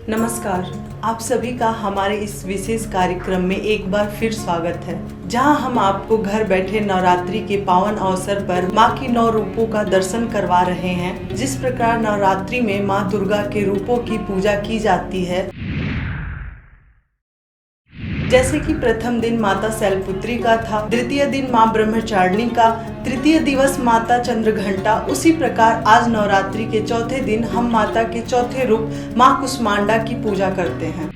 नमस्कार, आप सभी का हमारे इस विशेष कार्यक्रम में एक बार फिर स्वागत है, जहां हम आपको घर बैठे नवरात्रि के पावन अवसर पर मां की 9 रूपों का दर्शन करवा रहे हैं। जिस प्रकार नवरात्रि में मां दुर्गा के रूपों की पूजा की जाती है, जैसे कि प्रथम दिन माता शैलपुत्री का था, द्वितीय दिन मां ब्रह्मचारिणी का, तृतीय दिवस माता चंद्रघंटा, उसी प्रकार आज नवरात्रि के चौथे दिन हम माता के चौथे रूप मां कुष्मांडा की पूजा करते हैं।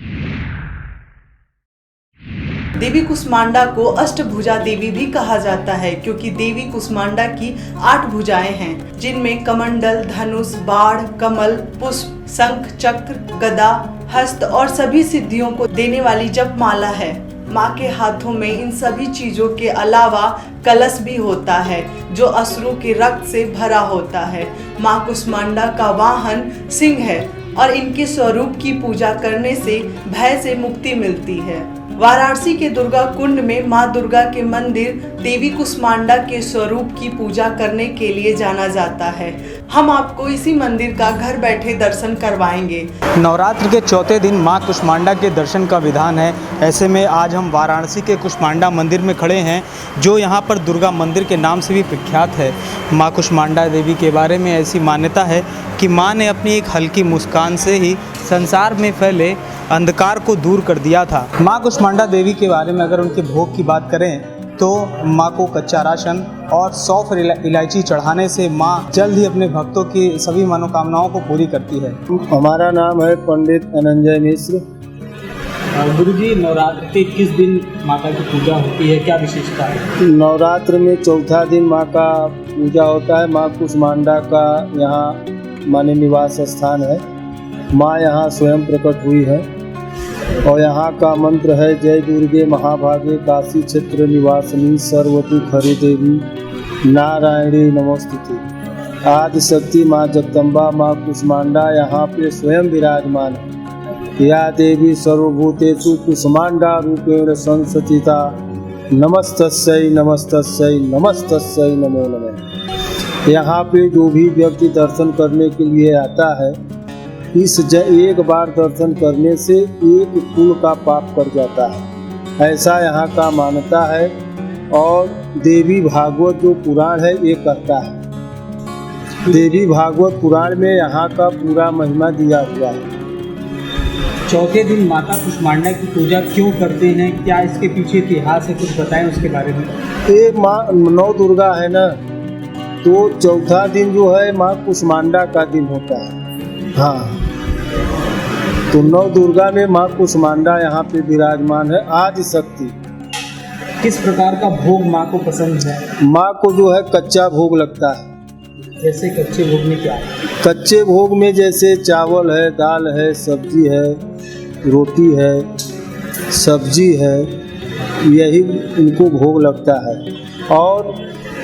देवी कुष्मांडा को अष्टभुजा देवी भी कहा जाता है, क्योंकि देवी कुष्मांडा की 8 भुजाएं हैं, जिनमें कमंडल, धनुष, बाण, कमल, पुष्प, शंख, चक्र, गदा, हस्त और सभी सिद्धियों को देने वाली जपमाला है। माँ के हाथों में इन सभी चीजों के अलावा कलश भी होता है, जो असुरों के रक्त से भरा होता है। माँ कुष्मांडा का वाहन सिंह है और इनके स्वरूप की पूजा करने से भय से मुक्ति मिलती है। वाराणसी के दुर्गा कुंड में मां दुर्गा के मंदिर देवी कुष्मांडा के स्वरूप की पूजा करने के लिए जाना जाता है। हम आपको इसी मंदिर का घर बैठे दर्शन करवाएंगे। नवरात्र के चौथे दिन मां कुष्मांडा के दर्शन का विधान है। ऐसे में आज हम वाराणसी के कुष्मांडा मंदिर में खड़े हैं, जो यहाँ पर दुर्गा मंदिर के नाम से भी प्रख्यात है। मां कुष्मांडा देवी के बारे में ऐसी मान्यता है कि मां ने अपनी एक हल्की मुस्कान से ही संसार में फैले अंधकार को दूर कर दिया था। मां कुष्मांडा देवी के बारे में अगर उनके भोग की बात करें तो मां को कच्चा राशन और सौंफ इलायची चढ़ाने से मां जल्द ही अपने भक्तों की सभी मनोकामनाओं को पूरी करती है। हमारा नाम है पंडित अनंजय मिश्र। गुरुजी, नवरात्र के किस दिन माता की पूजा होती है, क्या विशेषता है? नवरात्र में चौथा दिन माँ का पूजा होता है। माँ कुष्मांडा का यहाँ माने निवास स्थान है। माँ यहाँ स्वयं प्रकट हुई है और यहाँ का मंत्र है जय दुर्गे महाभागे काशी क्षेत्र निवासिनी सर्वदुख हरे देवी नारायणी नमोस्तुते। आदि शक्ति माँ जगदम्बा माँ कुष्मांडा यहाँ पे स्वयं विराजमान है। या देवी सर्वभूतेषु कुष्मांडा रूपेण संस्थिता नमस्तस्यै नमस्तस्यै नमस्तस्यै नमो नमः। यहाँ पे जो भी व्यक्ति दर्शन करने के लिए आता है, एक बार दर्शन करने से एक कुल का पाप कर जाता है, ऐसा यहाँ का मान्यता है। और देवी भागवत जो पुराण है ये कहता है। देवी भागवत पुराण में यहाँ का पूरा महिमा दिया हुआ है। चौथे दिन माता कुष्मांडा की पूजा क्यों करते हैं, क्या इसके पीछे इतिहास है, कुछ बताएं उसके बारे में। एक माँ 9 दुर्गा है ना, तो चौथा दिन जो है माँ कुष्मांडा का दिन होता है। हाँ, तो 9 दुर्गा में माँ कुष्मांडा यहाँ पे विराजमान है। आदि शक्ति। किस प्रकार का भोग माँ को पसंद है? माँ को जो है कच्चा भोग लगता है। जैसे कच्चे भोग में क्या है? कच्चे भोग में जैसे चावल है, दाल है, सब्जी है, रोटी है, सब्जी है, यही इनको भोग लगता है। और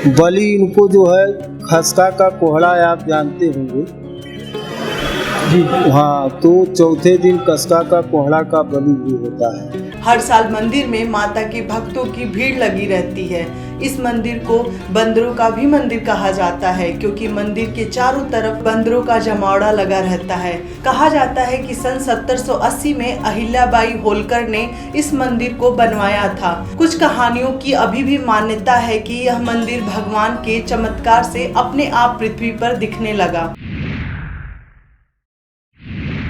बलि इनको जो है खसका का कोहड़ा आप जानते होंगे जी। हाँ, तो चौथे दिन खसका का कोहड़ा का बलि भी होता है। हर साल मंदिर में माता के भक्तों की भीड़ लगी रहती है। इस मंदिर को बंदरों का भी मंदिर कहा जाता है, क्योंकि मंदिर के चारों तरफ बंदरों का जमावड़ा लगा रहता है। कहा जाता है कि सन 1780 में अहिल्याबाई होलकर ने इस मंदिर को बनवाया था। कुछ कहानियों की अभी भी मान्यता है कि यह मंदिर भगवान के चमत्कार से अपने आप पृथ्वी पर दिखने लगा।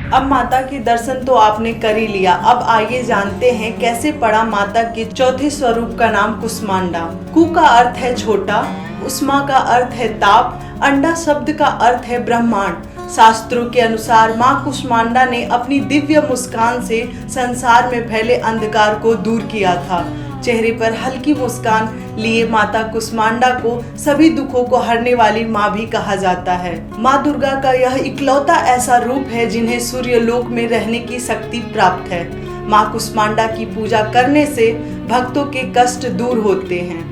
अब माता के दर्शन तो आपने कर ही लिया, अब आइए जानते हैं कैसे पड़ा माता के चौथे स्वरूप का नाम कुष्मांडा। कु का अर्थ है छोटा, उष्मा का अर्थ है ताप, अंडा शब्द का अर्थ है ब्रह्मांड। शास्त्रों के अनुसार माँ कुष्मांडा ने अपनी दिव्य मुस्कान से संसार में फैले अंधकार को दूर किया था। चेहरे पर हल्की मुस्कान लिए माता कुष्मांडा को सभी दुखों को हरने वाली माँ भी कहा जाता है। माँ दुर्गा का यह इकलौता ऐसा रूप है जिन्हें सूर्यलोक में रहने की शक्ति प्राप्त है। माँ कुष्मांडा की पूजा करने से भक्तों के कष्ट दूर होते हैं।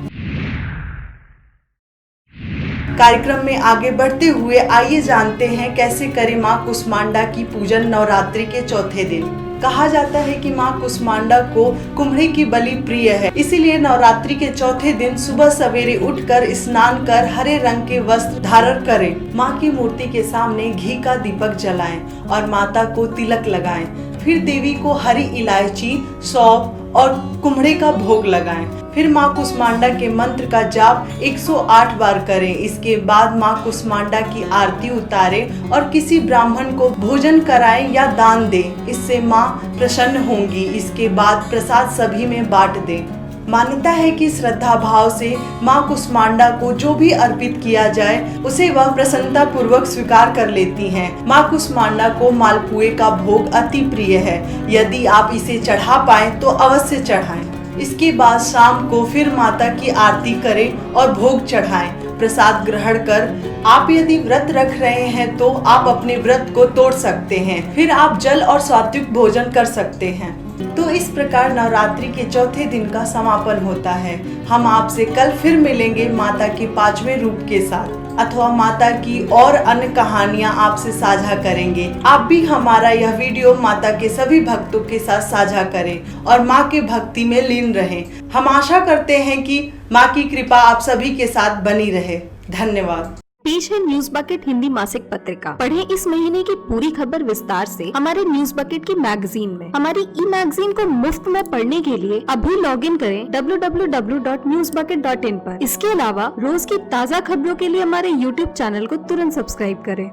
कार्यक्रम में आगे बढ़ते हुए आइए जानते हैं कैसे करें माँ कुष्मांडा की पूजन नवरात्रि के चौथे दिन। कहा जाता है कि माँ कुष्मांडा को कुम्हड़ी की बलि प्रिय है, इसीलिए नवरात्रि के चौथे दिन सुबह सवेरे उठकर स्नान कर हरे रंग के वस्त्र धारण करें। माँ की मूर्ति के सामने घी का दीपक जलाएं और माता को तिलक लगाएं। फिर देवी को हरी इलायची, सौंफ और कुम्हड़े का भोग लगाएं। फिर माँ कुष्मांडा के मंत्र का जाप 108 बार करें। इसके बाद माँ कुष्मांडा की आरती उतारें और किसी ब्राह्मण को भोजन कराएं या दान दें। इससे माँ प्रसन्न होंगी। इसके बाद प्रसाद सभी में बांट दें। मान्यता है कि श्रद्धा भाव से माँ कुष्मांडा को जो भी अर्पित किया जाए उसे वह प्रसन्नता पूर्वक स्वीकार कर लेती हैं। माँ कुष्मांडा को मालपुए का भोग अति प्रिय है। यदि आप इसे चढ़ा पाएं तो अवश्य चढ़ाएं। इसके बाद शाम को फिर माता की आरती करें और भोग चढ़ाएं। प्रसाद ग्रहण कर आप यदि व्रत रख रहे हैं तो आप अपने व्रत को तोड़ सकते हैं। फिर आप जल और सात्विक भोजन कर सकते हैं। तो इस प्रकार नवरात्रि के चौथे दिन का समापन होता है। हम आपसे कल फिर मिलेंगे माता के 5वें रूप के साथ, अथवा माता की और अन्य कहानियां आपसे साझा करेंगे। आप भी हमारा यह वीडियो माता के सभी भक्तों के साथ साझा करें और माँ के भक्ति में लीन रहें। हम आशा करते हैं कि माँ की कृपा आप सभी के साथ बनी रहे। धन्यवाद। पेश है न्यूज बकेट हिंदी मासिक पत्रिका। पढ़ें इस महीने की पूरी खबर विस्तार से हमारे न्यूज बकेट की मैगजीन में। हमारी ई मैगजीन को मुफ्त में पढ़ने के लिए अभी लॉग इन करें www.newsbucket.in पर। इसके अलावा रोज की ताज़ा खबरों के लिए हमारे YouTube चैनल को तुरंत सब्सक्राइब करें।